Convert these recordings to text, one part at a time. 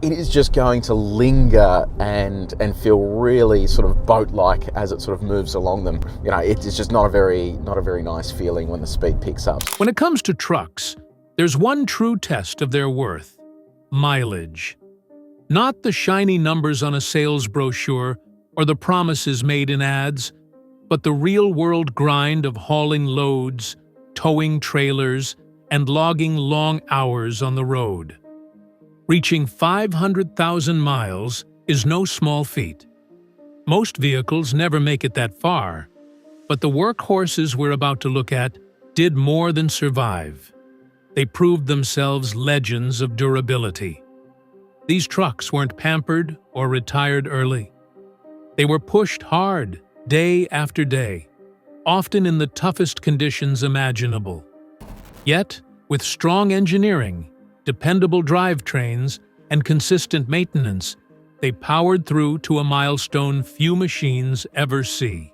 it is just going to linger and feel really sort of boat-like as it sort of moves along them. You know, it's just not a very nice feeling when the speed picks up. When it comes to trucks, there's one true test of their worth: mileage. Not the shiny numbers on a sales brochure or the promises made in ads, but the real-world grind of hauling loads, towing trailers, and logging long hours on the road. Reaching 500,000 miles is no small feat. Most vehicles never make it that far, but the workhorses we're about to look at did more than survive. They proved themselves legends of durability. These trucks weren't pampered or retired early. They were pushed hard, day after day, often in the toughest conditions imaginable. Yet, with strong engineering, dependable drivetrains, and consistent maintenance, they powered through to a milestone few machines ever see.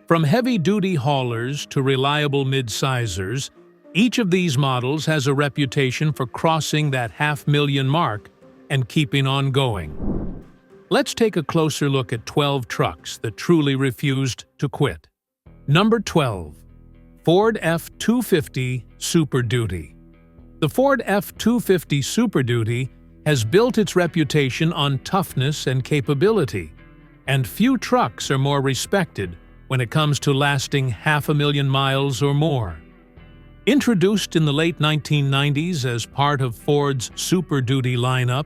From heavy-duty haulers to reliable mid-sizers, each of these models has a reputation for crossing that half-million mark and keeping on going. Let's take a closer look at 12 trucks that truly refused to quit. Number 12. Ford F-250 Super Duty. The Ford F-250 Super Duty has built its reputation on toughness and capability, and few trucks are more respected when it comes to lasting 500,000 miles or more. Introduced in the late 1990s as part of Ford's Super Duty lineup,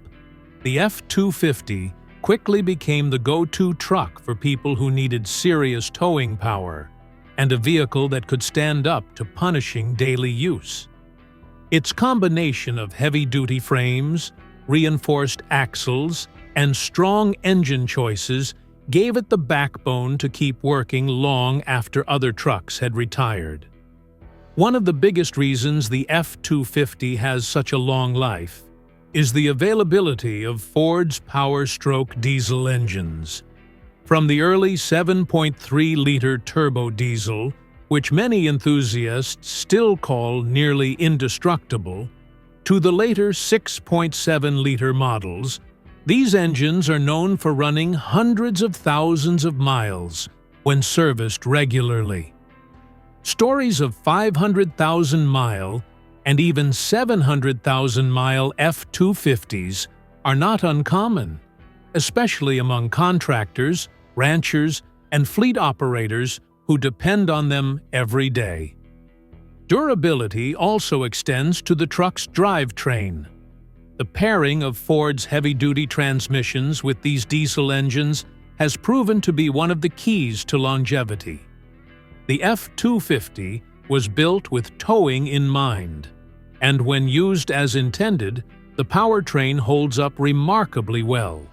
the F-250 quickly became the go-to truck for people who needed serious towing power and a vehicle that could stand up to punishing daily use. Its combination of heavy-duty frames, reinforced axles, and strong engine choices gave it the backbone to keep working long after other trucks had retired. One of the biggest reasons the F-250 has such a long life is the availability of Ford's Power Stroke diesel engines. From the early 7.3-liter turbo diesel, which many enthusiasts still call nearly indestructible, to the later 6.7-liter models, these engines are known for running hundreds of thousands of miles when serviced regularly. Stories of 500,000-mile and even 700,000-mile F-250s are not uncommon, especially among contractors, ranchers, and fleet operators who depend on them every day. Durability also extends to the truck's drivetrain. The pairing of Ford's heavy-duty transmissions with these diesel engines has proven to be one of the keys to longevity. The F-250 was built with towing in mind, and when used as intended, the powertrain holds up remarkably well.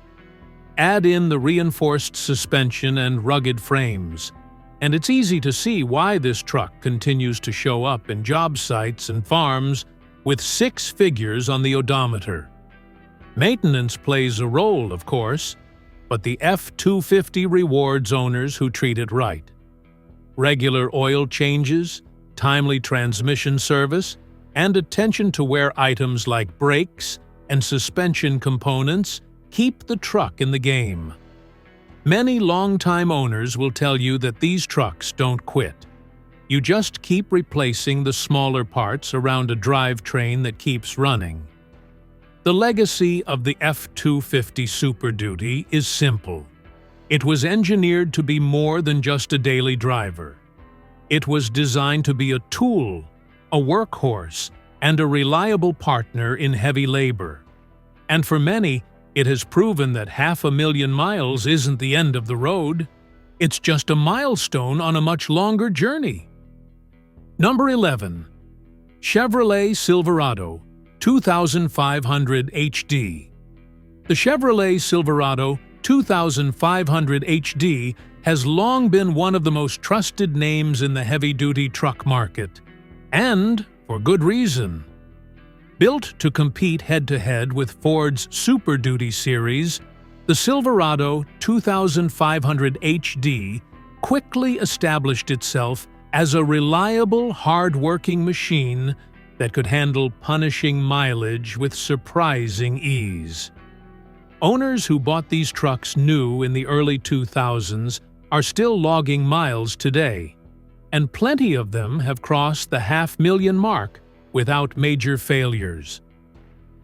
Add in the reinforced suspension and rugged frames, and it's easy to see why this truck continues to show up in job sites and farms with 6 figures on the odometer. Maintenance plays a role, of course, but the F-250 rewards owners who treat it right. Regular oil changes, timely transmission service, and attention to wear items like brakes and suspension components keep the truck in the game. Many longtime owners will tell you that these trucks don't quit. You just keep replacing the smaller parts around a drivetrain that keeps running. The legacy of the F-250 Super Duty is simple. It was engineered to be more than just a daily driver. It was designed to be a tool, a workhorse, and a reliable partner in heavy labor. And for many, it has proven that 500,000 miles isn't the end of the road. It's just a milestone on a much longer journey. Number 11. Chevrolet Silverado 2500 HD. The Chevrolet Silverado 2500 HD has long been one of the most trusted names in the heavy-duty truck market, and for good reason. Built to compete head-to-head with Ford's Super Duty series, the Silverado 2500 HD quickly established itself as a reliable, hard-working machine that could handle punishing mileage with surprising ease. Owners who bought these trucks new in the early 2000s are still logging miles today, and plenty of them have crossed the 500,000 mark without major failures.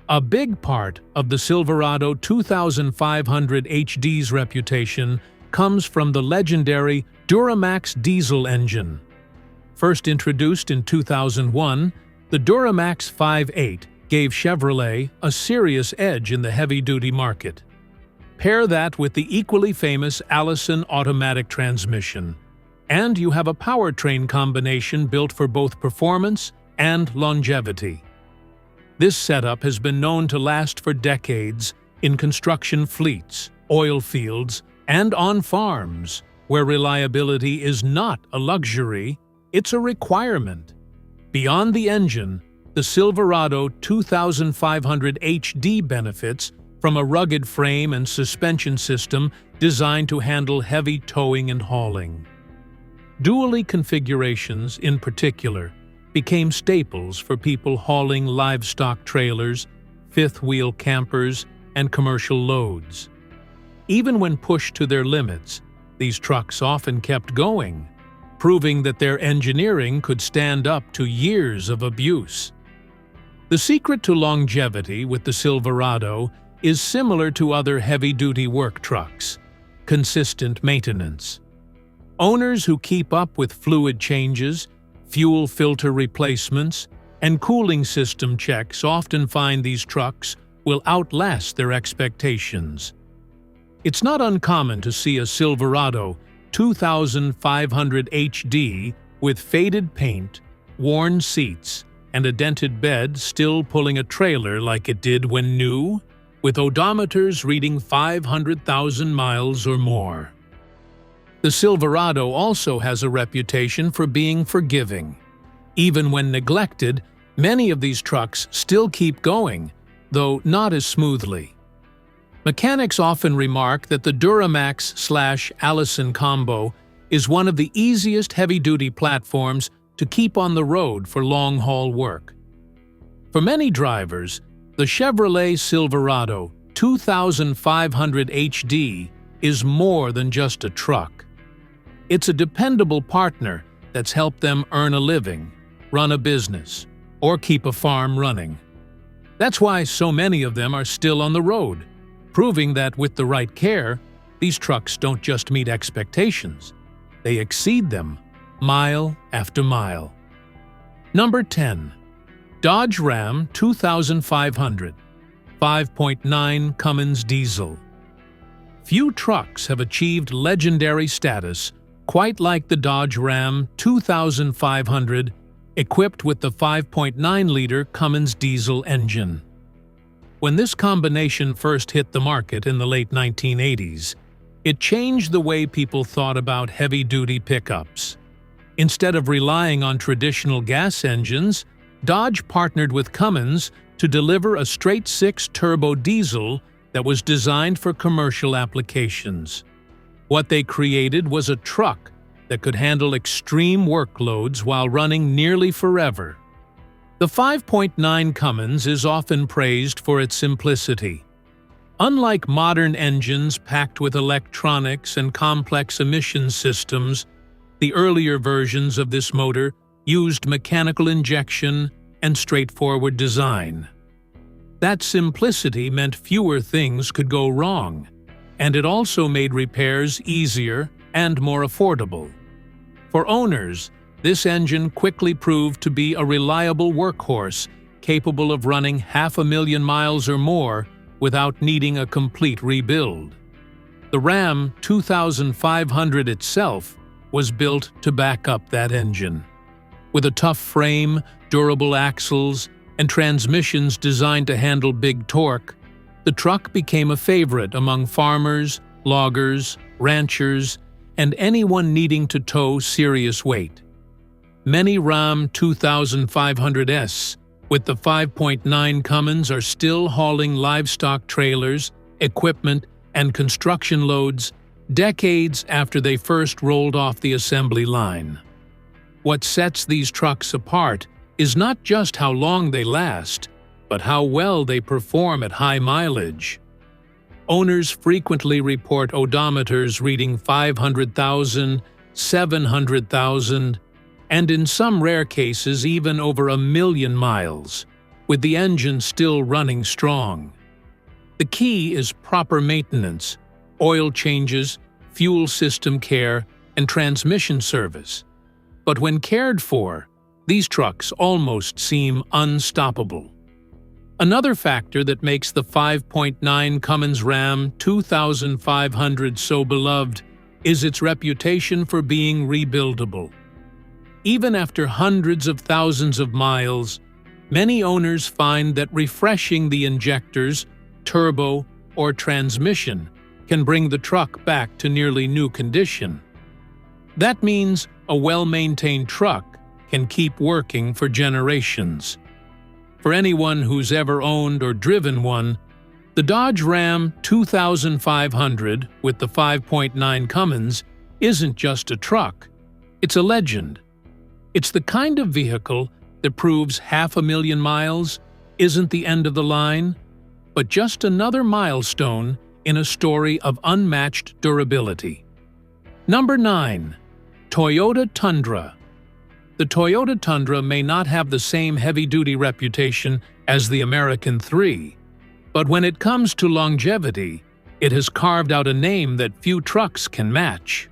A big part of the Silverado 2500 HD's reputation comes from the legendary Duramax diesel engine. First introduced in 2001, the Duramax 5.8 gave Chevrolet a serious edge in the heavy-duty market. Pair that with the equally famous Allison automatic transmission, and you have a powertrain combination built for both performance and longevity. This setup has been known to last for decades in construction fleets, oil fields, and on farms, where reliability is not a luxury, it's a requirement. Beyond the engine, the Silverado 2500 HD benefits from a rugged frame and suspension system designed to handle heavy towing and hauling. Dually configurations, in particular, became staples for people hauling livestock trailers, fifth-wheel campers, and commercial loads. Even when pushed to their limits, these trucks often kept going, proving that their engineering could stand up to years of abuse. The secret to longevity with the Silverado is similar to other heavy-duty work trucks: consistent maintenance. Owners who keep up with fluid changes, fuel filter replacements, and cooling system checks often find these trucks will outlast their expectations. It's not uncommon to see a Silverado 2500 HD with faded paint, worn seats, and a dented bed still pulling a trailer like it did when new, with odometers reading 500,000 miles or more. The Silverado also has a reputation for being forgiving. Even when neglected, many of these trucks still keep going, though not as smoothly. Mechanics often remark that the Duramax/Allison combo is one of the easiest heavy-duty platforms to keep on the road for long-haul work. For many drivers, the Chevrolet Silverado 2500 HD is more than just a truck. It's a dependable partner that's helped them earn a living, run a business, or keep a farm running. That's why so many of them are still on the road, proving that with the right care, these trucks don't just meet expectations, they exceed them, mile after mile. Number 10. Dodge Ram 2500 5.9 Cummins Diesel. Few trucks have achieved legendary status quite like the Dodge Ram 2500, equipped with the 5.9-liter Cummins diesel engine. When this combination first hit the market in the late 1980s, it changed the way people thought about heavy-duty pickups. Instead of relying on traditional gas engines, Dodge partnered with Cummins to deliver a straight-six turbo diesel that was designed for commercial applications. What they created was a truck that could handle extreme workloads while running nearly forever. The 5.9 Cummins is often praised for its simplicity. Unlike modern engines packed with electronics and complex emission systems, the earlier versions of this motor used mechanical injection and straightforward design. That simplicity meant fewer things could go wrong, and it also made repairs easier and more affordable. For owners, this engine quickly proved to be a reliable workhorse capable of running 500,000 miles or more without needing a complete rebuild. The Ram 2500 itself was built to back up that engine. With a tough frame, durable axles, and transmissions designed to handle big torque, the truck became a favorite among farmers, loggers, ranchers, and anyone needing to tow serious weight. Many Ram 2500s with the 5.9 Cummins are still hauling livestock trailers, equipment, and construction loads decades after they first rolled off the assembly line. What sets these trucks apart is not just how long they last, but how well they perform at high mileage. owners frequently report odometers reading 500,000, 700,000, and in some rare cases even over 1,000,000 miles, with the engine still running strong. The key is proper maintenance, oil changes, fuel system care, and transmission service. But when cared for, these trucks almost seem unstoppable. Another factor that makes the 5.9 Cummins Ram 2500 so beloved is its reputation for being rebuildable. Even after hundreds of thousands of miles, many owners find that refreshing the injectors, turbo, or transmission can bring the truck back to nearly new condition. That means a well-maintained truck can keep working for generations. For anyone who's ever owned or driven one, the Dodge Ram 2500 with the 5.9 Cummins isn't just a truck, it's a legend. It's the kind of vehicle that proves 500,000 miles isn't the end of the line, but just another milestone in a story of unmatched durability. Number 9. Toyota Tundra. The Toyota Tundra may not have the same heavy-duty reputation as the American 3, but when it comes to longevity, it has carved out a name that few trucks can match.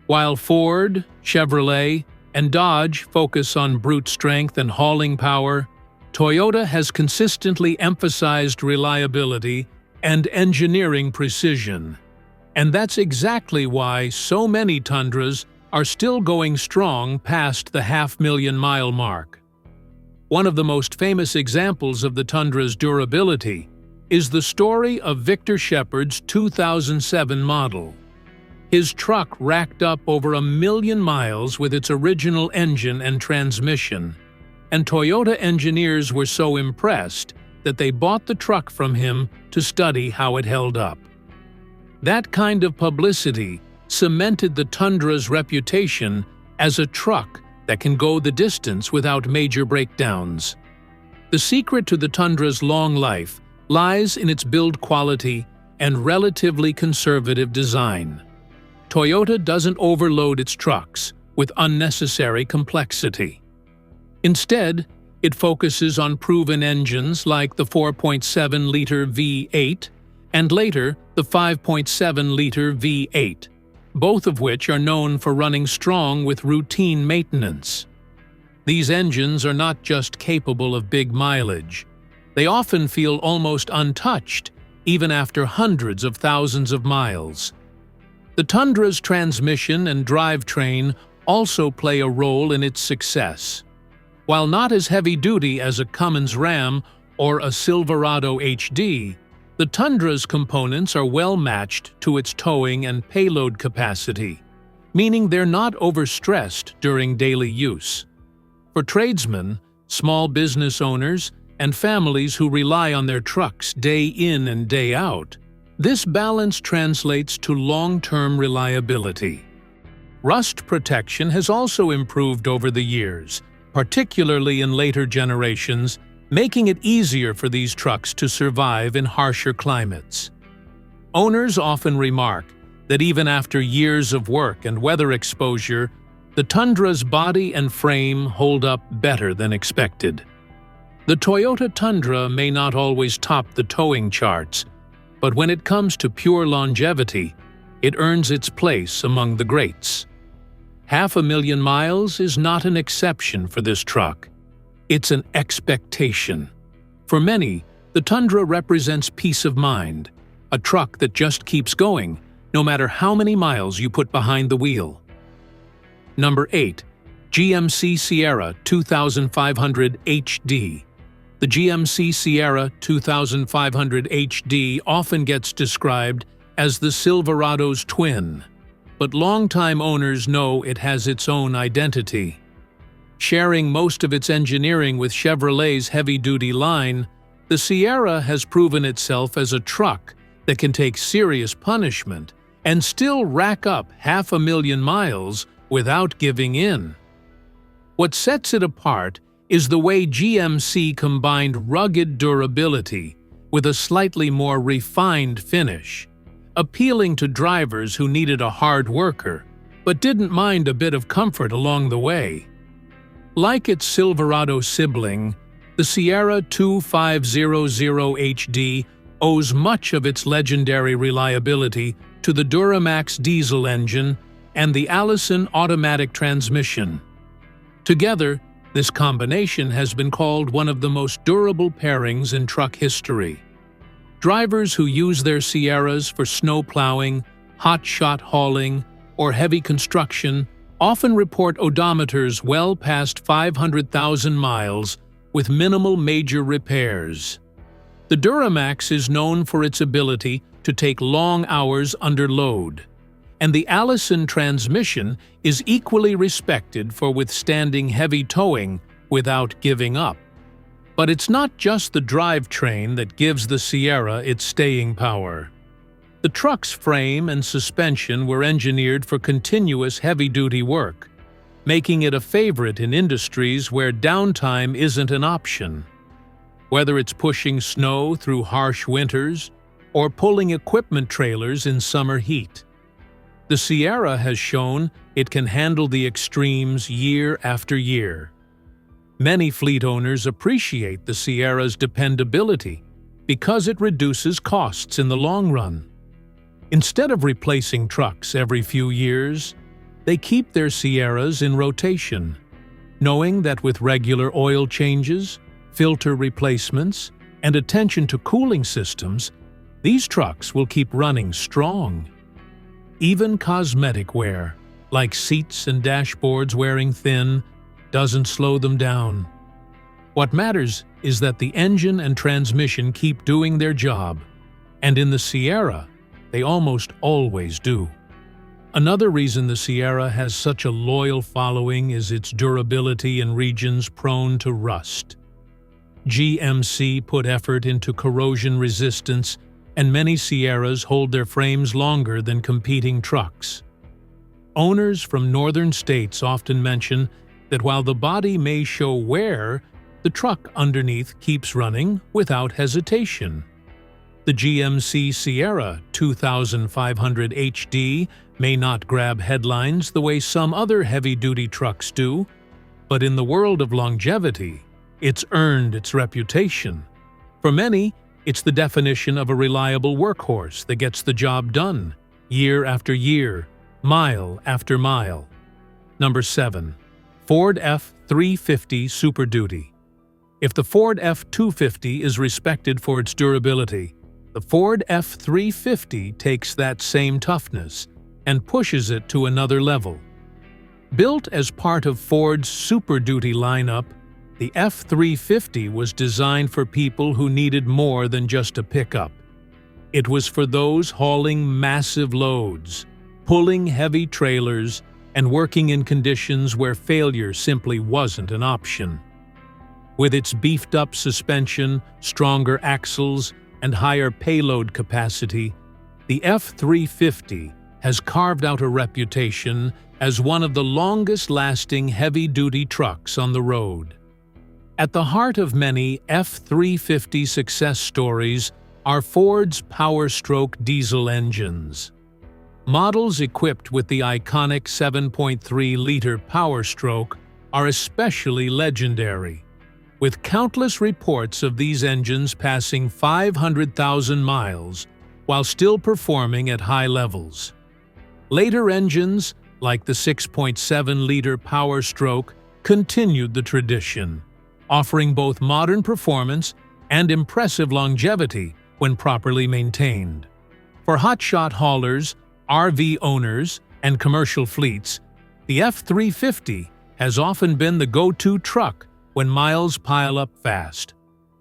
While Ford, Chevrolet, and Dodge focus on brute strength and hauling power, Toyota has consistently emphasized reliability and engineering precision. And that's exactly why so many Tundras are still going strong past the 500,000-mile mark. One of the most famous examples of the Tundra's durability is the story of Victor Shepard's 2007 model. His truck racked up over 1,000,000 miles with its original engine and transmission, and Toyota engineers were so impressed that they bought the truck from him to study how it held up. That kind of publicity cemented the Tundra's reputation as a truck that can go the distance without major breakdowns. The secret to the Tundra's long life lies in its build quality and relatively conservative design. Toyota doesn't overload its trucks with unnecessary complexity. Instead, it focuses on proven engines like the 4.7-liter V8 and later the 5.7-liter V8, both of which are known for running strong with routine maintenance. These engines are not just capable of big mileage. They often feel almost untouched, even after hundreds of thousands of miles. The Tundra's transmission and drivetrain also play a role in its success. While not as heavy-duty as a Cummins Ram or a Silverado HD, the Tundra's components are well matched to its towing and payload capacity, meaning they're not overstressed during daily use. For tradesmen, small business owners, and families who rely on their trucks day in and day out, this balance translates to long-term reliability. Rust protection has also improved over the years, particularly in later generations, making it easier for these trucks to survive in harsher climates. Owners often remark that even after years of work and weather exposure, the Tundra's body and frame hold up better than expected. The Toyota Tundra may not always top the towing charts, but when it comes to pure longevity, it earns its place among the greats. 500,000 miles is not an exception for this truck. It's an expectation. For many, the Tundra represents peace of mind, a truck that just keeps going, no matter how many miles you put behind the wheel. Number 8. GMC Sierra 2500 HD. The GMC Sierra 2500 HD often gets described as the Silverado's twin, but longtime owners know it has its own identity. Sharing most of its engineering with Chevrolet's heavy-duty line, the Sierra has proven itself as a truck that can take serious punishment and still rack up 500,000 miles without giving in. What sets it apart is the way GMC combined rugged durability, with a slightly more refined finish, appealing to drivers who needed a hard worker but didn't mind a bit of comfort along the way. Like its Silverado sibling, the Sierra 2500 HD owes much of its legendary reliability to the Duramax diesel engine and the Allison automatic transmission. Together, this combination has been called one of the most durable pairings in truck history. Drivers who use their Sierras for snow plowing, hot-shot hauling, or heavy construction often report odometers well past 500,000 miles with minimal major repairs. The Duramax is known for its ability to take long hours under load, and the Allison transmission is equally respected for withstanding heavy towing without giving up. But it's not just the drivetrain that gives the Sierra its staying power. The truck's frame and suspension were engineered for continuous heavy-duty work, making it a favorite in industries where downtime isn't an option. Whether it's pushing snow through harsh winters or pulling equipment trailers in summer heat, the Sierra has shown it can handle the extremes year after year. Many fleet owners appreciate the Sierra's dependability because it reduces costs in the long run. Instead of replacing trucks every few years, they keep their Sierras in rotation, knowing that with regular oil changes, filter replacements, and attention to cooling systems, these trucks will keep running strong. Even cosmetic wear, like seats and dashboards wearing thin, doesn't slow them down. What matters is that the engine and transmission keep doing their job, and in the Sierra, they almost always do. Another reason the Sierra has such a loyal following is its durability in regions prone to rust. GMC put effort into corrosion resistance, and many Sierras hold their frames longer than competing trucks. Owners from northern states often mention that while the body may show wear, the truck underneath keeps running without hesitation. The GMC Sierra 2500 HD may not grab headlines the way some other heavy-duty trucks do, but in the world of longevity, it's earned its reputation. For many, it's the definition of a reliable workhorse that gets the job done, year after year, mile after mile. Number 7. Ford F-350 Super Duty. If the Ford F-250 is respected for its durability, the Ford F-350 takes that same toughness and pushes it to another level. Built as part of Ford's Super Duty lineup, the F-350 was designed for people who needed more than just a pickup. It was for those hauling massive loads, pulling heavy trailers, and working in conditions where failure simply wasn't an option. With its beefed-up suspension, stronger axles, and higher payload capacity, the F-350 has carved out a reputation as one of the longest-lasting heavy-duty trucks on the road. At the heart of many F-350 success stories are Ford's Power-Stroke diesel engines. Models equipped with the iconic 7.3-liter Power-Stroke are especially legendary, with countless reports of these engines passing 500,000 miles while still performing at high levels. Later engines, like the 6.7-liter Power-Stroke, continued the tradition, offering both modern performance and impressive longevity when properly maintained. For hotshot haulers, RV owners, and commercial fleets, the F-350 has often been the go-to truck when miles pile up fast.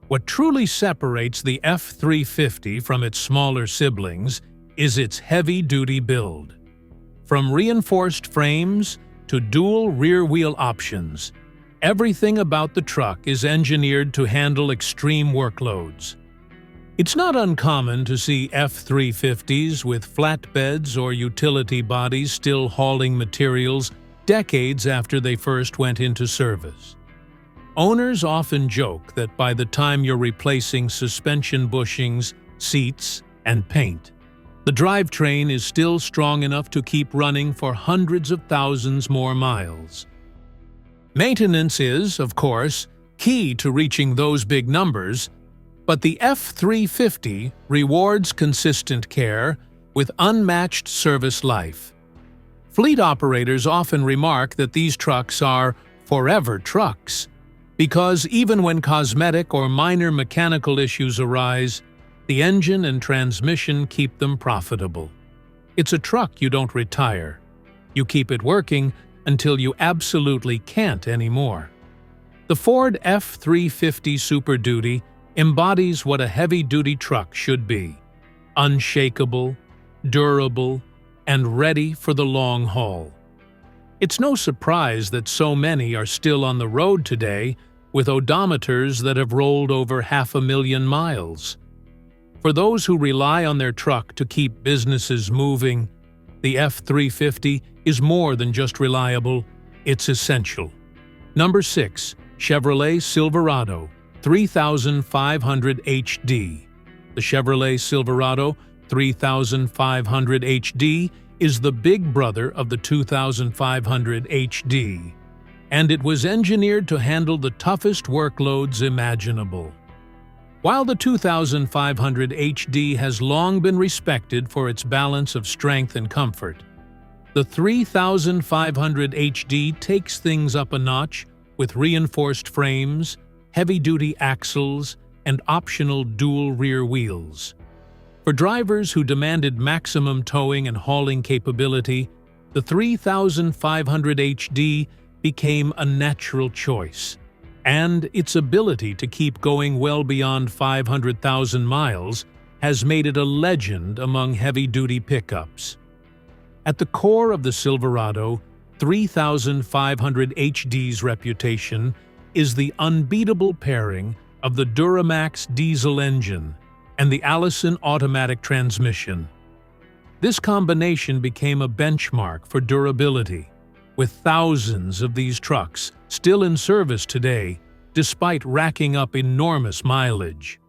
What truly separates the F-350 from its smaller siblings is its heavy-duty build. From reinforced frames to dual rear-wheel options, everything about the truck is engineered to handle extreme workloads. It's not uncommon to see F-350s with flatbeds or utility bodies still hauling materials decades after they first went into service. Owners often joke that by the time you're replacing suspension bushings, seats, and paint, the drivetrain is still strong enough to keep running for hundreds of thousands more miles. Maintenance is, of course, key to reaching those big numbers, but the F350 rewards consistent care with unmatched service life. Fleet operators often remark that these trucks are forever trucks, because even when cosmetic or minor mechanical issues arise, the engine and transmission keep them profitable. It's a truck you don't retire. You keep it working until you absolutely can't anymore. The Ford F350 Super Duty embodies what a heavy-duty truck should be: unshakable, durable, and ready for the long haul. It's no surprise that so many are still on the road today with odometers that have rolled over 500,000 miles. For those who rely on their truck to keep businesses moving, the F350 is more than just reliable, it's essential. Number 6. Chevrolet Silverado 3500 HD. The Chevrolet Silverado 3500 HD is the big brother of the 2500 HD, and it was engineered to handle the toughest workloads imaginable. While the 2500 HD has long been respected for its balance of strength and comfort, the 3500 HD takes things up a notch with reinforced frames, heavy-duty axles, and optional dual rear wheels. For drivers who demanded maximum towing and hauling capability, the 3500 HD became a natural choice, and its ability to keep going well beyond 500,000 miles has made it a legend among heavy-duty pickups. At the core of the Silverado 3500 HD's reputation is the unbeatable pairing of the Duramax diesel engine and the Allison automatic transmission. This combination became a benchmark for durability, with thousands of these trucks still in service today despite racking up enormous mileage.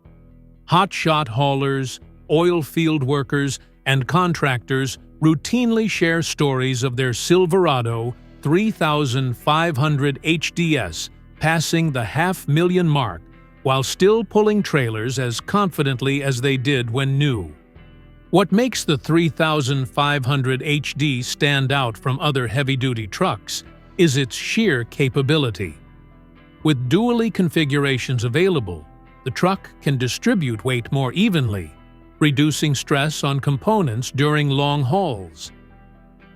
Hotshot haulers, oil field workers, and contractors routinely share stories of their Silverado 3500 HDS passing the 500,000 mark while still pulling trailers as confidently as they did when new. What makes the 3500 HD stand out from other heavy-duty trucks is its sheer capability. With dually configurations available, the truck can distribute weight more evenly, reducing stress on components during long hauls.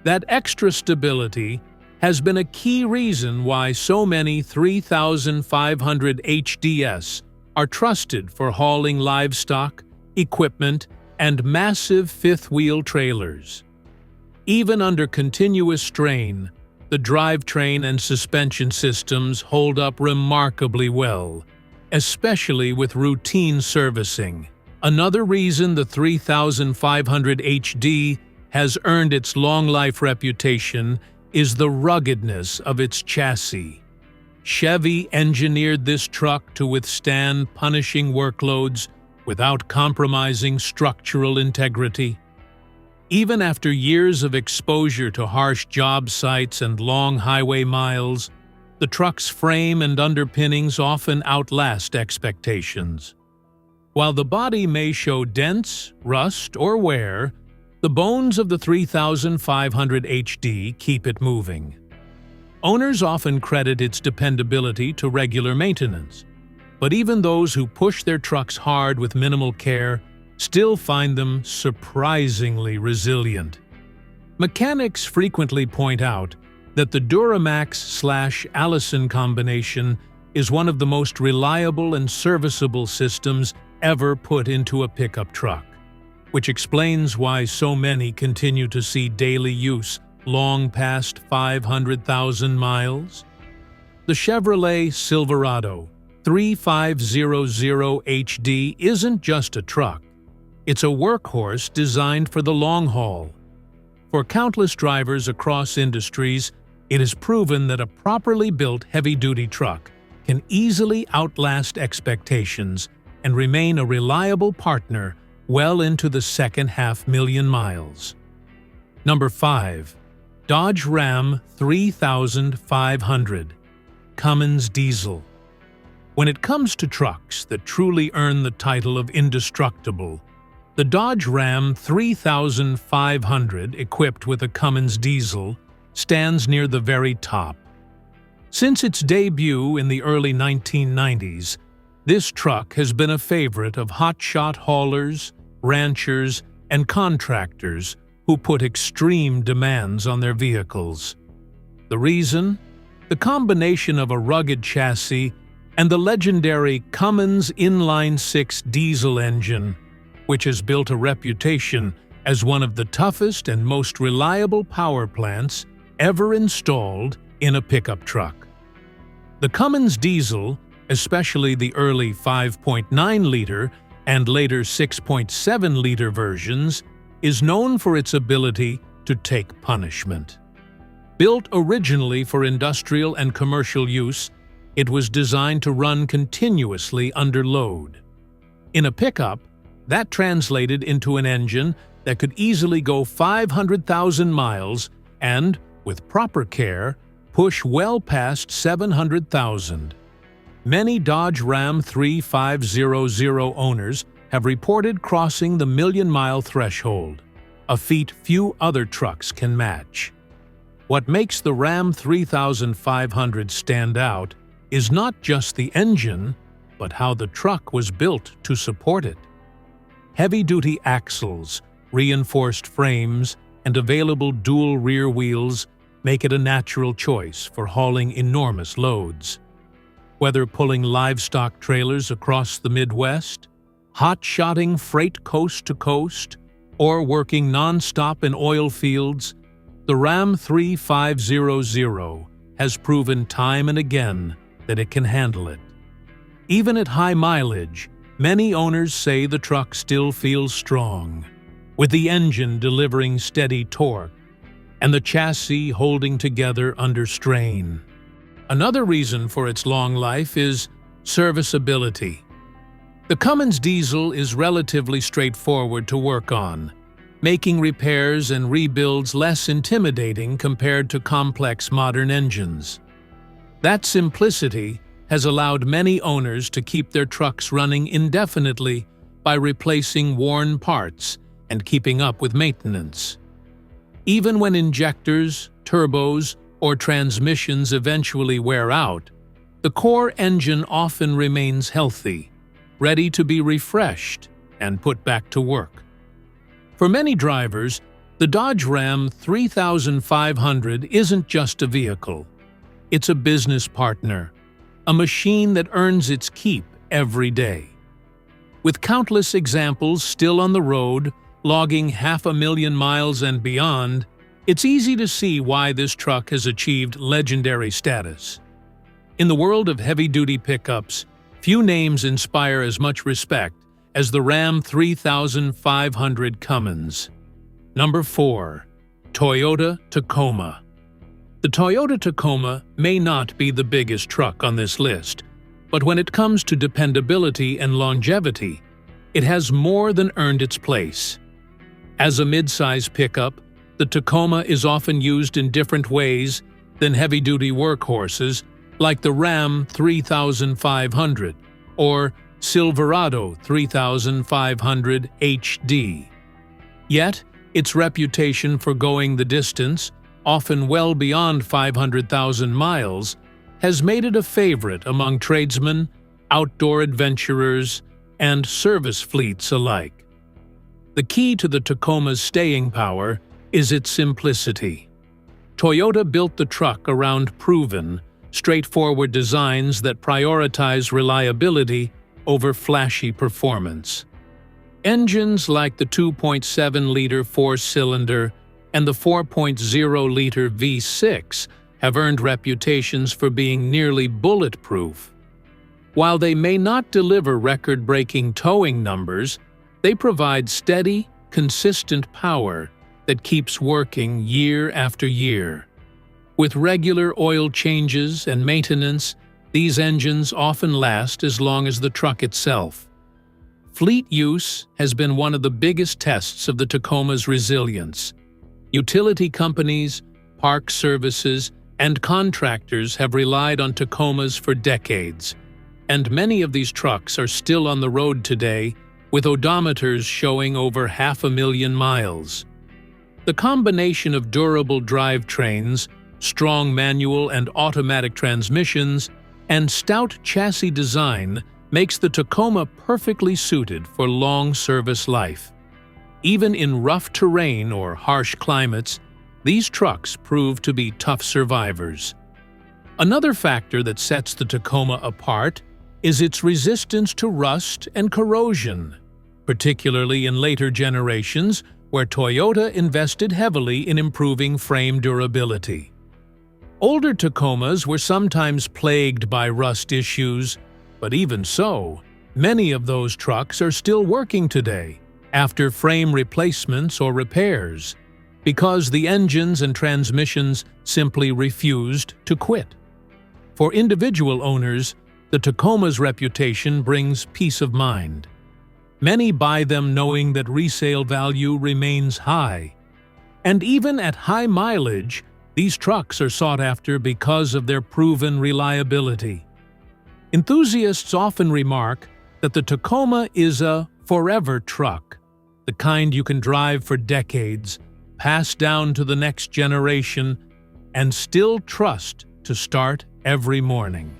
That extra stability has been a key reason why so many 3500 HDS are trusted for hauling livestock, equipment, and massive fifth-wheel trailers. Even under continuous strain, the drivetrain and suspension systems hold up remarkably well, especially with routine servicing. Another reason the 3500 HD has earned its long-life reputation is the ruggedness of its chassis. Chevy engineered this truck to withstand punishing workloads without compromising structural integrity. Even after years of exposure to harsh job sites and long highway miles, the truck's frame and underpinnings often outlast expectations. While the body may show dents, rust, or wear, the bones of the 3500 HD keep it moving. Owners often credit its dependability to regular maintenance, but even those who push their trucks hard with minimal care still find them surprisingly resilient. Mechanics frequently point out that the Duramax/Allison combination is one of the most reliable and serviceable systems ever put into a pickup truck, which explains why so many continue to see daily use long past 500,000 miles. The Chevrolet Silverado 3500 HD isn't just a truck. It's a workhorse designed for the long haul. For countless drivers across industries, it is proven that a properly built heavy-duty truck can easily outlast expectations and remain a reliable partner well into the second half-million miles. Number 5. Dodge Ram 3500 Cummins Diesel. When it comes to trucks that truly earn the title of indestructible, the Dodge Ram 3500, equipped with a Cummins diesel, stands near the very top. Since its debut in the early 1990s, this truck has been a favorite of hotshot haulers, ranchers, and contractors who put extreme demands on their vehicles. The reason? The combination of a rugged chassis and the legendary Cummins inline-6 diesel engine, which has built a reputation as one of the toughest and most reliable power plants ever installed in a pickup truck. The Cummins diesel, especially the early 5.9-liter and later 6.7-liter versions, is known for its ability to take punishment. Built originally for industrial and commercial use, it was designed to run continuously under load. In a pickup, that translated into an engine that could easily go 500,000 miles and, with proper care, push well past 700,000. Many Dodge Ram 3500 owners have reported crossing the million-mile threshold, a feat few other trucks can match. What makes the Ram 3500 stand out is not just the engine, but how the truck was built to support it. Heavy-duty axles, reinforced frames, and available dual rear wheels make it a natural choice for hauling enormous loads. Whether pulling livestock trailers across the Midwest, hot-shotting freight coast to coast, or working non-stop in oil fields, the Ram 3500 has proven time and again that it can handle it. Even at high mileage, many owners say the truck still feels strong, with the engine delivering steady torque and the chassis holding together under strain. Another reason for its long life is serviceability. The Cummins diesel is relatively straightforward to work on, making repairs and rebuilds less intimidating compared to complex modern engines. That simplicity has allowed many owners to keep their trucks running indefinitely by replacing worn parts and keeping up with maintenance. Even when injectors, turbos, or transmissions eventually wear out, the core engine often remains healthy, ready to be refreshed and put back to work. For many drivers, the Dodge Ram 3500 isn't just a vehicle. It's a business partner, a machine that earns its keep every day. With countless examples still on the road, logging 500,000 miles and beyond, it's easy to see why this truck has achieved legendary status. In the world of heavy-duty pickups, few names inspire as much respect as the Ram 3500 Cummins. Number 4. Toyota Tacoma. The Toyota Tacoma may not be the biggest truck on this list, but when it comes to dependability and longevity, it has more than earned its place. As a mid-size pickup, the Tacoma is often used in different ways than heavy-duty workhorses like the Ram 3500 or Silverado 3500 HD. Yet, its reputation for going the distance, often well beyond 500,000 miles, has made it a favorite among tradesmen, outdoor adventurers, and service fleets alike. The key to the Tacoma's staying power is its simplicity. Toyota built the truck around proven, straightforward designs that prioritize reliability over flashy performance. Engines like the 2.7-liter four-cylinder and the 4.0-liter V6 have earned reputations for being nearly bulletproof. While they may not deliver record-breaking towing numbers, they provide steady, consistent power that keeps working year after year. With regular oil changes and maintenance, These engines often last as long as the truck itself. Fleet use has been one of the biggest tests of the Tacoma's resilience. Utility companies, park services, and contractors have relied on Tacomas for decades, and many of these trucks are still on the road today, with odometers showing over 500,000 miles. The combination of durable drivetrains, strong manual and automatic transmissions, and stout chassis design makes the Tacoma perfectly suited for long service life. Even in rough terrain or harsh climates, these trucks prove to be tough survivors. Another factor that sets the Tacoma apart is its resistance to rust and corrosion, particularly in later generations where Toyota invested heavily in improving frame durability. Older Tacomas were sometimes plagued by rust issues, but even so, many of those trucks are still working today after frame replacements or repairs, because the engines and transmissions simply refused to quit. For individual owners, the Tacoma's reputation brings peace of mind. Many buy them knowing that resale value remains high. And even at high mileage, these trucks are sought after because of their proven reliability. Enthusiasts often remark that the Tacoma is a forever truck, the kind you can drive for decades, pass down to the next generation, and still trust to start every morning.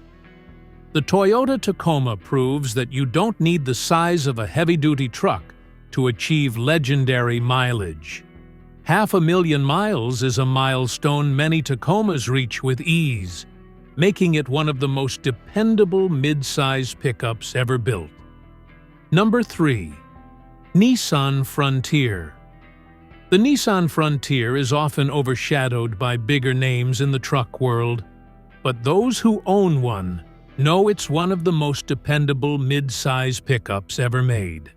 The Toyota Tacoma proves that you don't need the size of a heavy-duty truck to achieve legendary mileage. 500,000 miles is a milestone many Tacomas reach with ease, making it one of the most dependable mid-size pickups ever built. Number 3. Nissan Frontier. The Nissan Frontier is often overshadowed by bigger names in the truck world, but those who own one know it's one of the most dependable mid-size pickups ever made.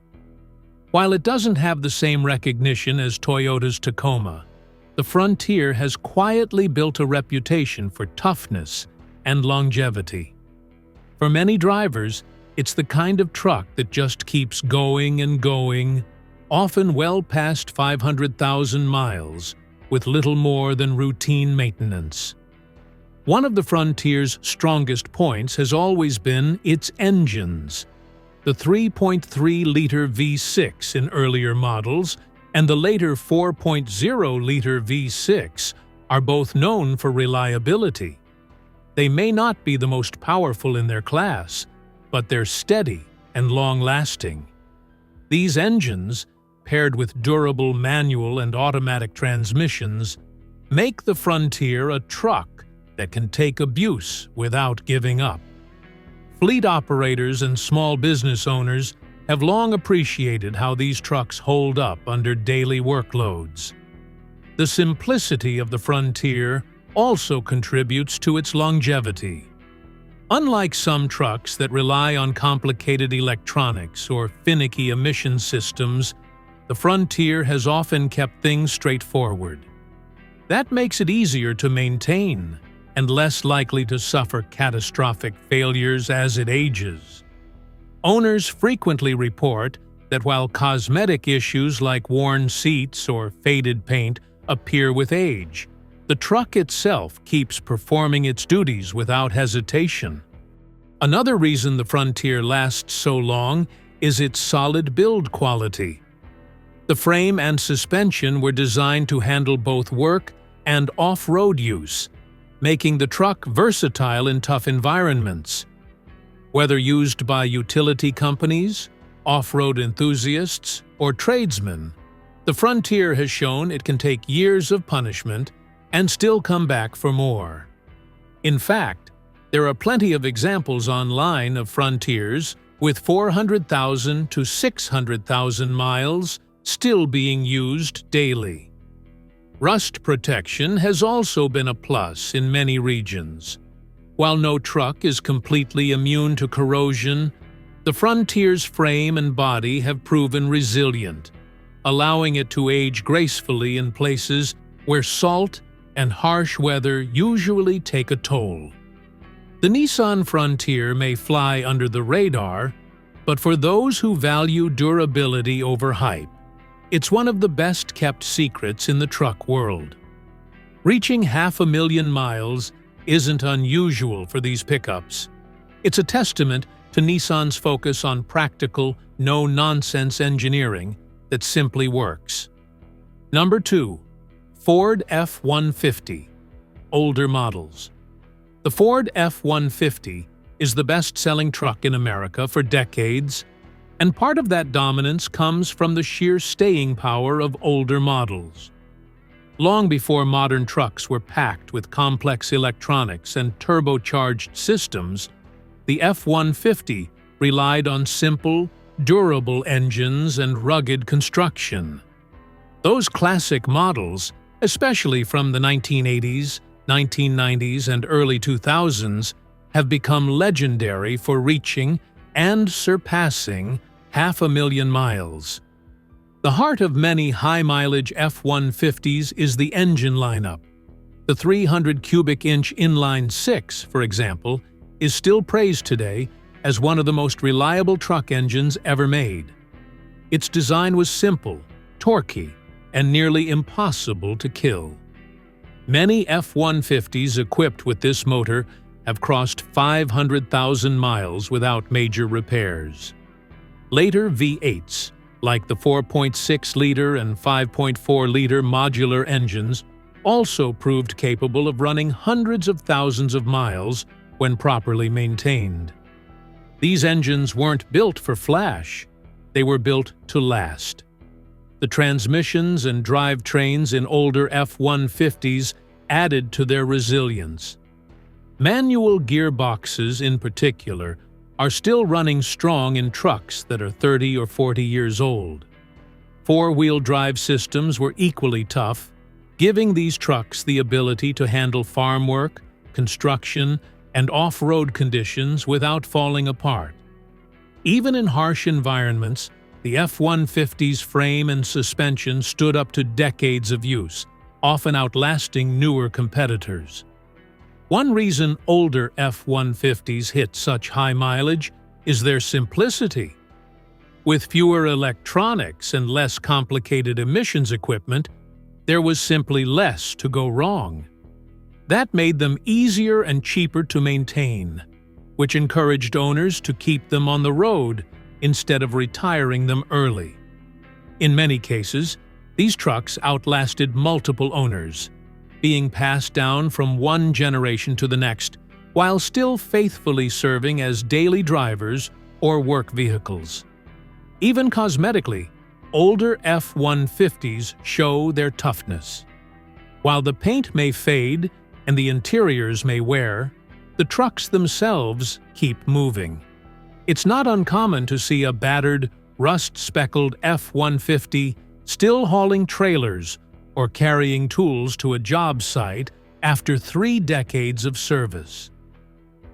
While it doesn't have the same recognition as Toyota's Tacoma, the Frontier has quietly built a reputation for toughness and longevity. For many drivers, it's the kind of truck that just keeps going and going, often well past 500,000 miles, with little more than routine maintenance. One of the Frontier's strongest points has always been its engines. The 3.3-liter V6 in earlier models and the later 4.0-liter V6 are both known for reliability. They may not be the most powerful in their class, but they're steady and long-lasting. These engines, paired with durable manual and automatic transmissions, make the Frontier a truck that can take abuse without giving up. Fleet operators and small business owners have long appreciated how these trucks hold up under daily workloads. The simplicity of the Frontier also contributes to its longevity. Unlike some trucks that rely on complicated electronics or finicky emission systems, the Frontier has often kept things straightforward. That makes it easier to maintain and less likely to suffer catastrophic failures as it ages. Owners frequently report that while cosmetic issues like worn seats or faded paint appear with age, the truck itself keeps performing its duties without hesitation. Another reason the Frontier lasts so long is its solid build quality. The frame and suspension were designed to handle both work and off-road use, making the truck versatile in tough environments. Whether used by utility companies, off-road enthusiasts, or tradesmen, the Frontier has shown it can take years of punishment and still come back for more. In fact, there are plenty of examples online of Frontiers with 400,000 to 600,000 miles still being used daily. Rust protection has also been a plus in many regions. While no truck is completely immune to corrosion, the Frontier's frame and body have proven resilient, allowing it to age gracefully in places where salt and harsh weather usually take a toll. The Nissan Frontier may fly under the radar, but for those who value durability over hype, it's one of the best-kept secrets in the truck world. Reaching 500,000 miles isn't unusual for these pickups. It's a testament to Nissan's focus on practical, no-nonsense engineering that simply works. Number 2. Ford F-150. Older models. The Ford F-150 is the best-selling truck in America for decades, and part of that dominance comes from the sheer staying power of older models. Long before modern trucks were packed with complex electronics and turbocharged systems, the F-150 relied on simple, durable engines and rugged construction. Those classic models, especially from the 1980s, 1990s, and early 2000s, have become legendary for reaching and surpassing 500,000 miles. The heart of many high-mileage F-150s is the engine lineup. The 300 cubic inch inline-six, for example, is still praised today as one of the most reliable truck engines ever made. Its design was simple, torquey, and nearly impossible to kill. Many F-150s equipped with this motor have crossed 500,000 miles without major repairs. Later V8s, like the 4.6-liter and 5.4-liter modular engines, also proved capable of running hundreds of thousands of miles when properly maintained. These engines weren't built for flash, they were built to last. The transmissions and drivetrains in older F-150s added to their resilience. Manual gearboxes, in particular, are still running strong in trucks that are 30 or 40 years old. Four-wheel drive systems were equally tough, giving these trucks the ability to handle farm work, construction, and off-road conditions without falling apart. Even in harsh environments, the F-150's frame and suspension stood up to decades of use, often outlasting newer competitors. One reason older F-150s hit such high mileage is their simplicity. With fewer electronics and less complicated emissions equipment, there was simply less to go wrong. That made them easier and cheaper to maintain, which encouraged owners to keep them on the road instead of retiring them early. In many cases, these trucks outlasted multiple owners, being passed down from one generation to the next, while still faithfully serving as daily drivers or work vehicles. Even cosmetically, older F-150s show their toughness. While the paint may fade and the interiors may wear, the trucks themselves keep moving. It's not uncommon to see a battered, rust-speckled F-150 still hauling trailers or carrying tools to a job site after 3 decades of service.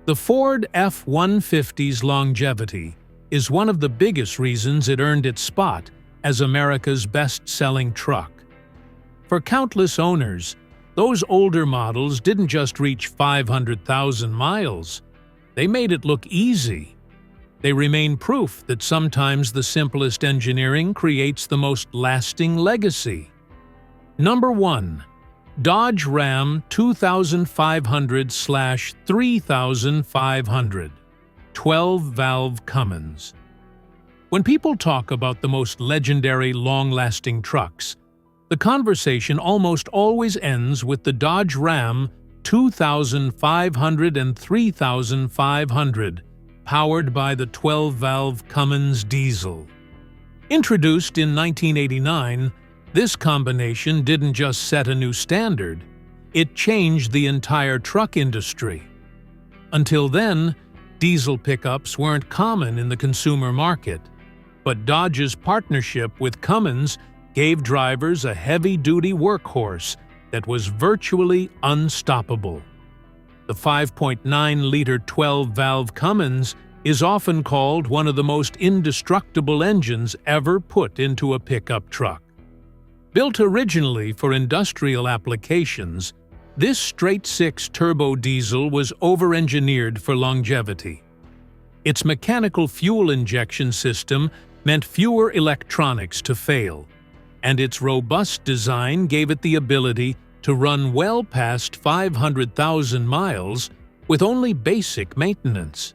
The Ford F-150's longevity is one of the biggest reasons it earned its spot as America's best-selling truck. For countless owners, those older models didn't just reach 500,000 miles. They made it look easy. They remain proof that sometimes the simplest engineering creates the most lasting legacy. Number 1. Dodge Ram 2500/3500 12-valve Cummins. When people talk about the most legendary long-lasting trucks, the conversation almost always ends with the Dodge Ram 2500 and 3500, powered by the 12-valve Cummins diesel. Introduced in 1989, this combination didn't just set a new standard, it changed the entire truck industry. Until then, diesel pickups weren't common in the consumer market, but Dodge's partnership with Cummins gave drivers a heavy-duty workhorse that was virtually unstoppable. The 5.9-liter 12-valve Cummins is often called one of the most indestructible engines ever put into a pickup truck. Built originally for industrial applications, This straight-six turbo diesel was over-engineered for longevity. Its mechanical fuel injection system meant fewer electronics to fail, and its robust design gave it the ability to run well past 500,000 miles with only basic maintenance.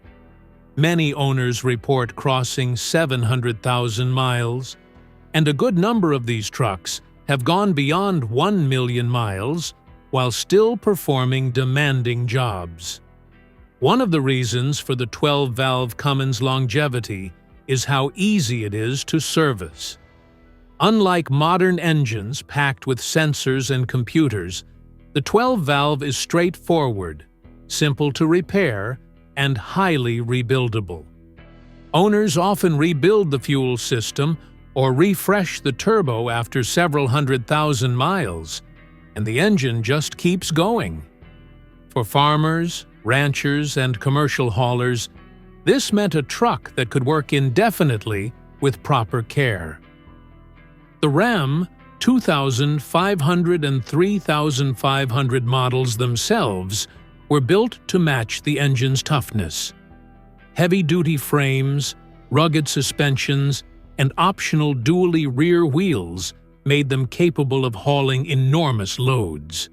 Many owners report crossing 700,000 miles, and a good number of these trucks have gone beyond 1 million miles while still performing demanding jobs. One of the reasons for the 12-valve Cummins longevity is how easy it is to service. Unlike modern engines packed with sensors and computers, the 12-valve is straightforward, simple to repair, and highly rebuildable. Owners often rebuild the fuel system or refresh the turbo after several 100,000 miles, and the engine just keeps going. For farmers, ranchers, and commercial haulers, this meant a truck that could work indefinitely with proper care. The Ram 2500 and 3500 models themselves were built to match the engine's toughness. Heavy-duty frames, rugged suspensions, and optional dually rear wheels made them capable of hauling enormous loads.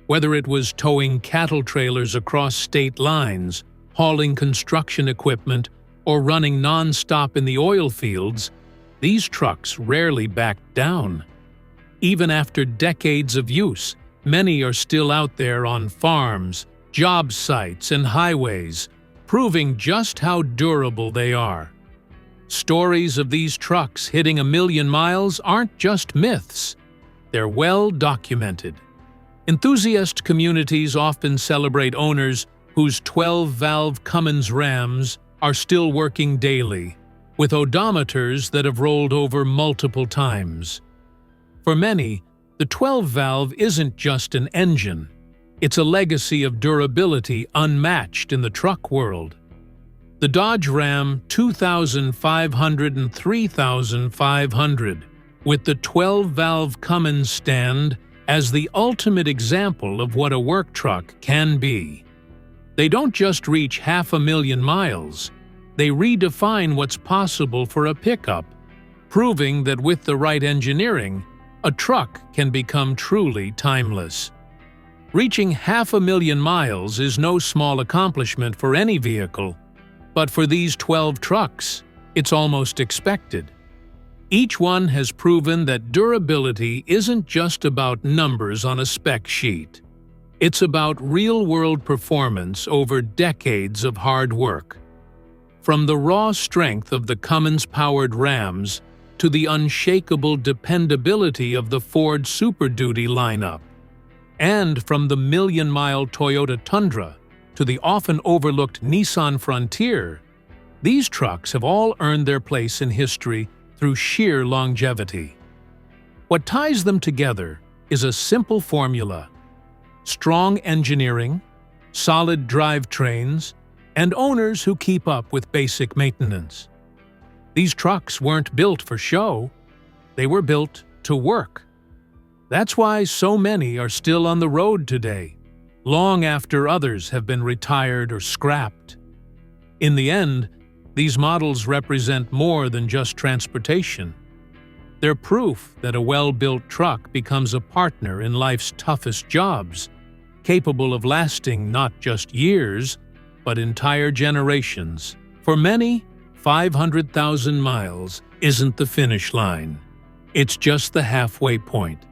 Whether it was towing cattle trailers across state lines, hauling construction equipment, or running non-stop in the oil fields, these trucks rarely backed down. Even after decades of use, many are still out there on farms, job sites, and highways, proving just how durable they are. Stories of these trucks hitting 1 million miles aren't just myths. They're well documented. Enthusiast communities often celebrate owners whose 12-valve Cummins Rams are still working daily, with odometers that have rolled over multiple times. For many, the 12-valve isn't just an engine. It's a legacy of durability unmatched in the truck world. The Dodge Ram 2500 and 3500, with the 12-valve Cummins stand as the ultimate example of what a work truck can be. They don't just reach 500,000 miles, they redefine what's possible for a pickup, proving that with the right engineering, a truck can become truly timeless. Reaching 500,000 miles is no small accomplishment for any vehicle, but for these 12 trucks, it's almost expected. Each one has proven that durability isn't just about numbers on a spec sheet. It's about real-world performance over decades of hard work. From the raw strength of the Cummins-powered Rams to the unshakable dependability of the Ford Super Duty lineup, and from the million-mile Toyota Tundra to the often overlooked Nissan Frontier, these trucks have all earned their place in history through sheer longevity. What ties them together is a simple formula: strong engineering, solid drivetrains, and owners who keep up with basic maintenance. These trucks weren't built for show, they were built to work. That's why so many are still on the road today, long after others have been retired or scrapped. In the end, these models represent more than just transportation. They're proof that a well-built truck becomes a partner in life's toughest jobs, capable of lasting not just years, but entire generations. For many, 500,000 miles isn't the finish line. It's just the halfway point.